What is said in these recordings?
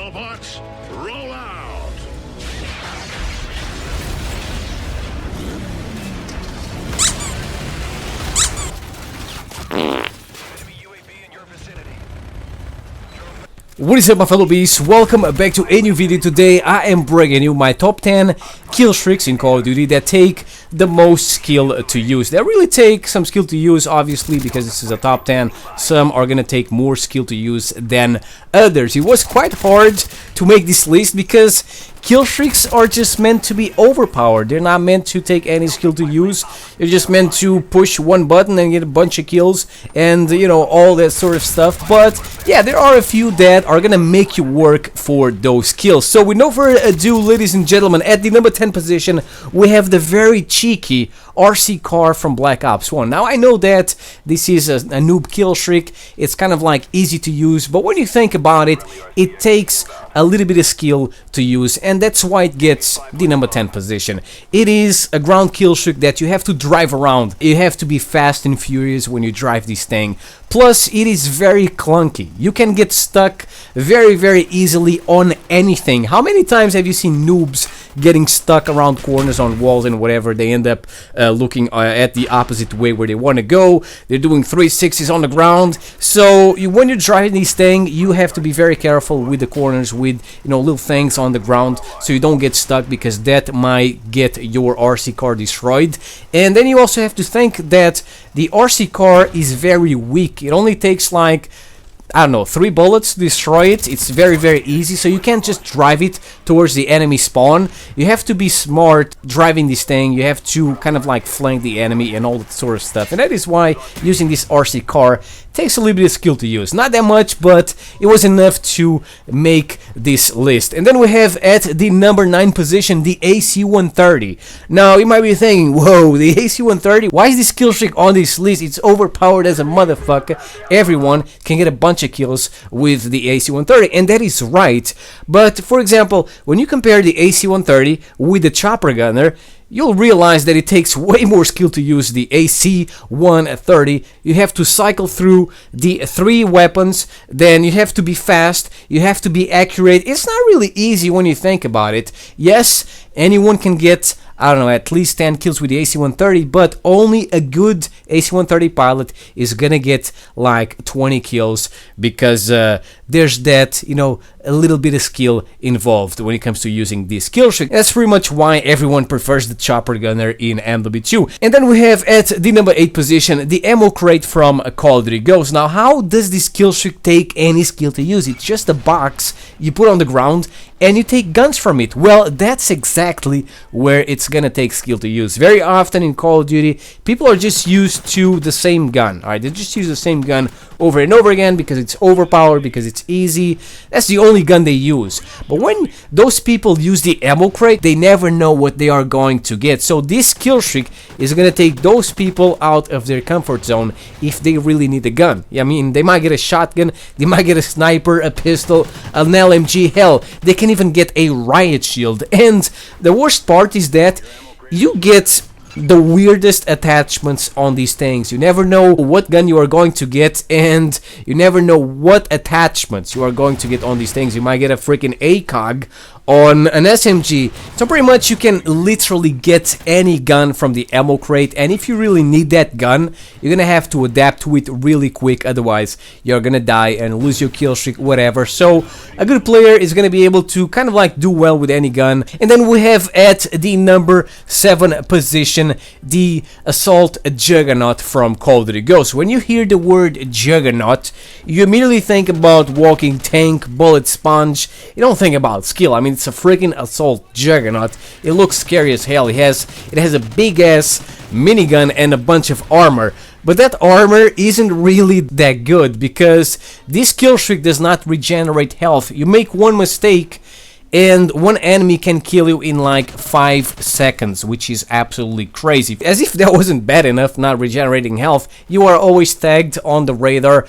Autobots, roll out! What is up, my fellow beasts? Welcome back to a new video. Today I am bringing you my top 10 kill streaks in Call of Duty that take the most skill to use. They really take some skill to use, obviously, because this is a top 10. Some are gonna take more skill to use than others. It was quite hard to make this list because kill streaks are just meant to be overpowered. They're not meant to take any skill to use. They're just meant to push one button and get a bunch of kills and, you know, all that sort of stuff. But yeah, there are a few that are gonna make you work for those kills. So with no further ado, ladies and gentlemen, at the number 10 position we have the very cheeky RC car from Black Ops 1. Now I know that this is a noob kill streak. It's kind of like easy to use, but when you think about it, it takes a little bit of skill to use, and that's why it gets the number 10 position. It is a ground kill streak that you have to drive around. You have to be fast and furious when you drive this thing. Plus, it is very clunky. You can get stuck very easily on anything. How many times have you seen noobs getting stuck around corners on walls and whatever? They end up looking at the opposite way where they want to go. They're doing 360s on the ground. So when you're driving this thing, you have to be very careful with the corners, with, you know, little things on the ground, so you don't get stuck, because that might get your RC car destroyed. And then you also have to think that the RC car is very weak. It only takes like, I don't know, 3 bullets to destroy it. It's very easy, so you can't just drive it towards the enemy spawn. You have to be smart driving this thing. You have to kind of like flank the enemy and all that sort of stuff. And that is why using this RC car takes a little bit of skill to use. Not that much, but it was enough to make this list. And then we have at the number 9 position the AC-130. Now you might be thinking, whoa, the AC-130? Why is this kill streak on this list? It's overpowered as a motherfucker. Everyone can get a bunch of kills with the AC-130, and that is right. But for example, when you compare the AC-130 with the chopper gunner, you'll realize that it takes way more skill to use the AC-130. You have to cycle through the 3 weapons, then you have to be fast, you have to be accurate. It's not really easy when you think about it. Yes, anyone can get, I don't know, at least 10 kills with the AC-130, but only a good AC-130 pilot is gonna get like 20 kills, because there's that, you know, a little bit of skill involved when it comes to using this kill streak. That's pretty much why everyone prefers the chopper gunner in MW2. And then we have at the number 8 position the ammo crate from Call of Duty Ghosts. Now, how does this kill streak take any skill to use? It's just a box you put on the ground and you take guns from it. Well, that's exactly where it's gonna take skill to use. Very often in Call of Duty, people are just used to the same gun. Alright, they just use the same gun over and over again because it's overpowered, because it's easy. That's the only gun they use. But when those people use the ammo crate, they never know what they are going to get. So this kill streak is gonna take those people out of their comfort zone if they really need a gun. I mean, they might get a shotgun, they might get a sniper, a pistol, an LMG, hell, they can even get a riot shield. And the worst part is that you get the weirdest attachments on these things. You never know what gun you are going to get, and you never know what attachments you are going to get on these things. You might get a freaking ACOG on an SMG. So pretty much you can literally get any gun from the ammo crate, and if you really need that gun, you're gonna have to adapt to it really quick, otherwise you're gonna die and lose your kill streak, whatever. So a good player is gonna be able to kind of like do well with any gun. And then we have at the number 7 position the Assault Juggernaut from Call of Duty Ghosts. When you hear the word Juggernaut, you immediately think about walking tank, bullet sponge. You don't think about skill. I mean, it's a freaking assault juggernaut. It looks scary as hell. It has a big ass minigun and a bunch of armor. But that armor isn't really that good, because this kill streak does not regenerate health. You make one mistake and one enemy can kill you in like 5 seconds, which is absolutely crazy. As if that wasn't bad enough, not regenerating health, you are always tagged on the radar,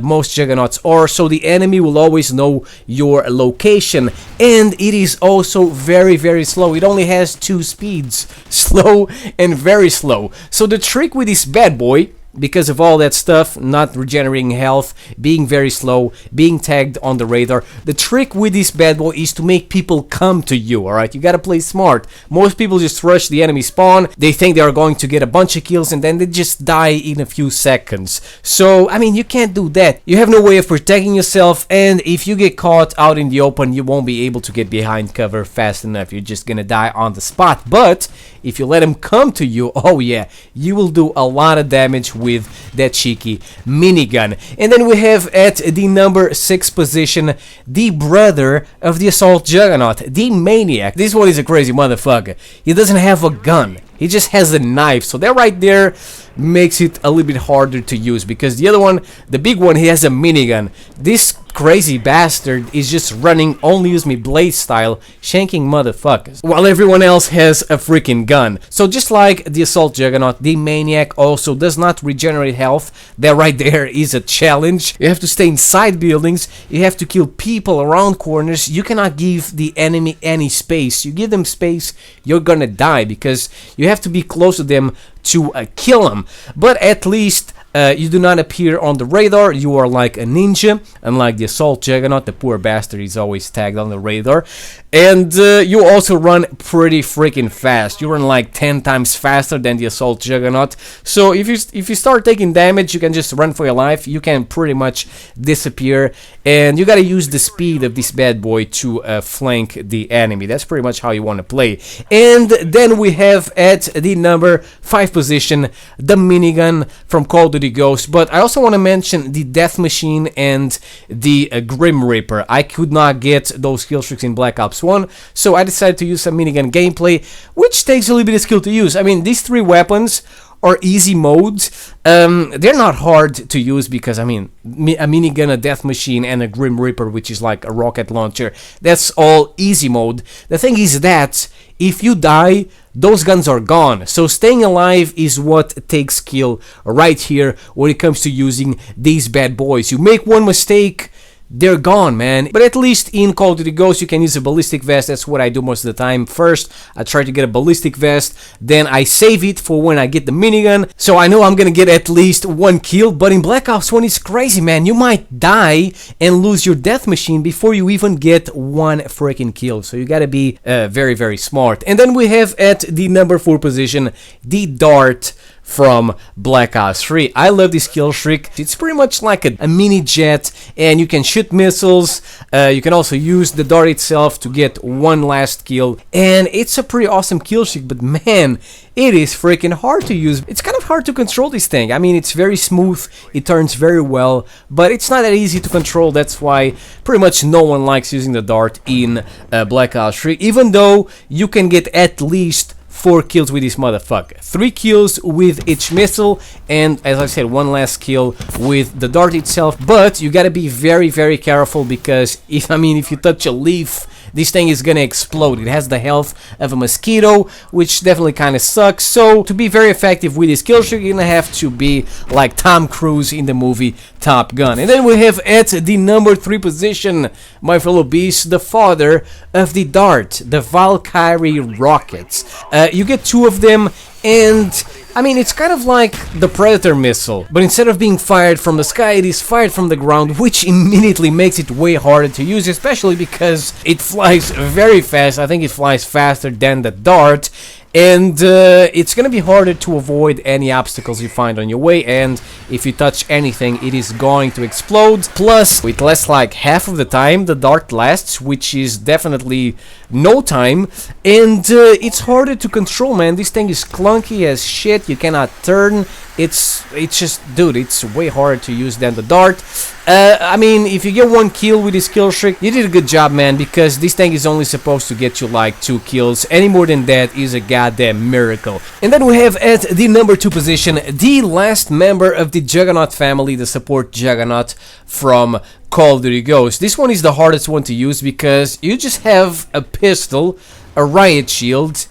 most Juggernauts are, so the enemy will always know your location. And it is also very slow. It only has 2 speeds, slow and very slow. So the trick with this bad boy because of all that stuff, not regenerating health, being very slow, being tagged on the radar. The trick with this bad boy is to make people come to you, alright? You gotta play smart. Most people just rush the enemy spawn, they think they are going to get a bunch of kills, and then they just die in a few seconds. So, I mean, you can't do that. You have no way of protecting yourself, and if you get caught out in the open, you won't be able to get behind cover fast enough. You're just gonna die on the spot. But if you let him come to you, oh yeah, you will do a lot of damage with that cheeky minigun. And then we have at the number 6 position the brother of the Assault Juggernaut, the Maniac. This one is a crazy motherfucker. He doesn't have a gun, he just has a knife, so that right there makes it a little bit harder to use, because the other one, the big one, he has a minigun. This crazy bastard is just running only use me blade style, shanking motherfuckers, while everyone else has a freaking gun. So just like the Assault Juggernaut, the Maniac also does not regenerate health. That right there is a challenge. You have to stay inside buildings, you have to kill people around corners, you cannot give the enemy any space. You give them space, you're gonna die, because you have to be close to them to kill them. But at least you do not appear on the radar. You are like a ninja, unlike the Assault Juggernaut. The poor bastard is always tagged on the radar. And you also run pretty freaking fast. You run like 10 times faster than the Assault Juggernaut. So if you start taking damage, you can just run for your life. You can pretty much disappear, and you gotta use the speed of this bad boy to flank the enemy. That's pretty much how you want to play. And then we have at the number 5 position the minigun from Call of Duty Ghosts. But I also want to mention the Death Machine and the Grim Reaper. I could not get those kill streaks in Black Ops 1, so I decided to use some minigun gameplay, which takes a little bit of skill to use. I mean, these 3 weapons are easy modes. They're not hard to use, because I mean, a minigun, a Death Machine, and a Grim Reaper, which is like a rocket launcher, that's all easy mode. The thing is that if you die, those guns are gone. So staying alive is what takes skill right here when it comes to using these bad boys. You make one mistake, they're gone, man. But at least in Call of Duty Ghosts, you can use a ballistic vest. That's what I do most of the time. First, I try to get a ballistic vest, then I save it for when I get the minigun, so I know I'm gonna get at least 1 kill. But in Black Ops 1, it's crazy, man. You might die and lose your Death Machine before you even get 1 freaking kill. So you gotta be very, very smart. And then we have at the number 4 position the Dart from Black Ops 3. I love this kill streak. It's pretty much like a mini jet, and you can shoot missiles. You can also use the dart itself to get 1 last kill, and it's a pretty awesome kill streak. But man, it is freaking hard to use. It's kind of hard to control this thing. I mean, it's very smooth, it turns very well, but it's not that easy to control. That's why pretty much no one likes using the dart in Black Ops 3, even though you can get at least 4 kills with this motherfucker. 3 kills with each missile, and as I said, 1 last kill with the dart itself. But you gotta be very, very careful, because if you touch a leaf, this thing is gonna explode. It has the health of a mosquito, which definitely kind of sucks. So to be very effective with this kill streak, you're gonna have to be like Tom Cruise in the movie Top Gun. And then we have at the number 3 position, my fellow beasts, the father of the dart, the Valkyrie rockets. You get 2 of them, and I mean, it's kind of like the Predator missile, but instead of being fired from the sky, it is fired from the ground, which immediately makes it way harder to use, especially because it flies very fast. I think it flies faster than the dart, and it's gonna be harder to avoid any obstacles you find on your way, and if you touch anything, it is going to explode. Plus, it lasts like half of the time the dart lasts, which is definitely no time, and it's harder to control, man. This thing is clunky as shit. You cannot turn. It's just, dude, it's way harder to use than the dart. I mean, if you get 1 kill with this kill streak, you did a good job, man, because this thing is only supposed to get you like 2 kills. Any more than that is a goddamn miracle. And then we have at the number 2 position the last member of the Juggernaut family, the support Juggernaut from Call of Duty Ghosts. This one is the hardest one to use, because you just have a pistol, a riot shield,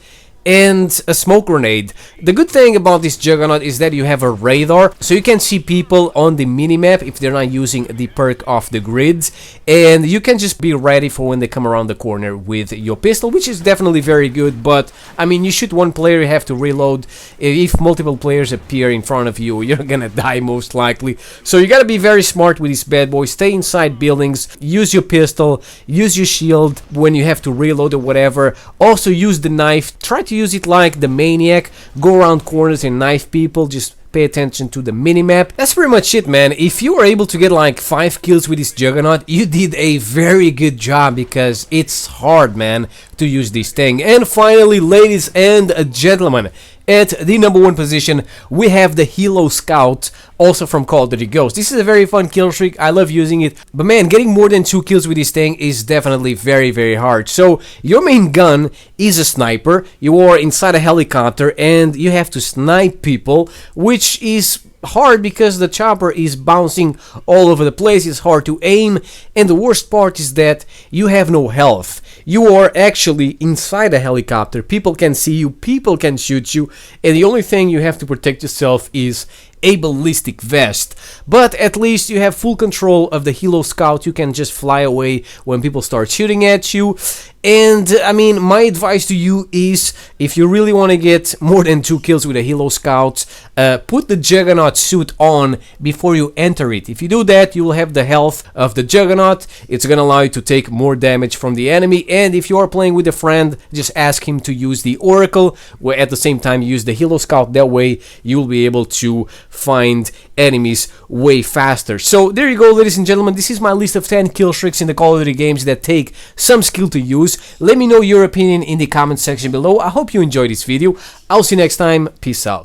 and a smoke grenade. The good thing about this Juggernaut is that you have a radar, so you can see people on the minimap if they're not using the perk of the grids, and you can just be ready for when they come around the corner with your pistol, which is definitely very good. But I mean, you shoot one player, you have to reload. If multiple players appear in front of you, you're gonna die most likely. So you gotta be very smart with this bad boy. Stay inside buildings, use your pistol, use your shield when you have to reload or whatever. Also use the knife, try to use it like the Maniac, go around corners and knife people, just pay attention to the minimap. That's pretty much it, man. If you were able to get like 5 kills with this Juggernaut, you did a very good job, because it's hard, man, to use this thing. And finally, ladies and gentlemen, at the #1 position, we have the Helo Scout, also from Call of Duty Ghosts. This is a very fun kill streak, I love using it, but man, getting more than 2 kills with this thing is definitely very, very hard. So, your main gun is a sniper, you are inside a helicopter, and you have to snipe people, which is hard because the chopper is bouncing all over the place, it's hard to aim, and the worst part is that you have no health. You are actually inside a helicopter, people can see you, people can shoot you, and the only thing you have to protect yourself is a ballistic vest. But at least you have full control of the Helo Scout, you can just fly away when people start shooting at you. And I mean, my advice to you is, if you really want to get more than 2 kills with a Helo Scout, put the Juggernaut suit on before you enter it. If you do that, you will have the health of the Juggernaut, it's gonna allow you to take more damage from the enemy. And if you are playing with a friend, just ask him to use the Oracle, where at the same time use the Helo Scout. That way you will be able to find enemies way faster. So there you go, ladies and gentlemen, this is my list of 10 kill streaks in the Call of Duty games that take some skill to use. Let me know your opinion in the comment section below. I hope you enjoyed this video. I'll see you next time. Peace out.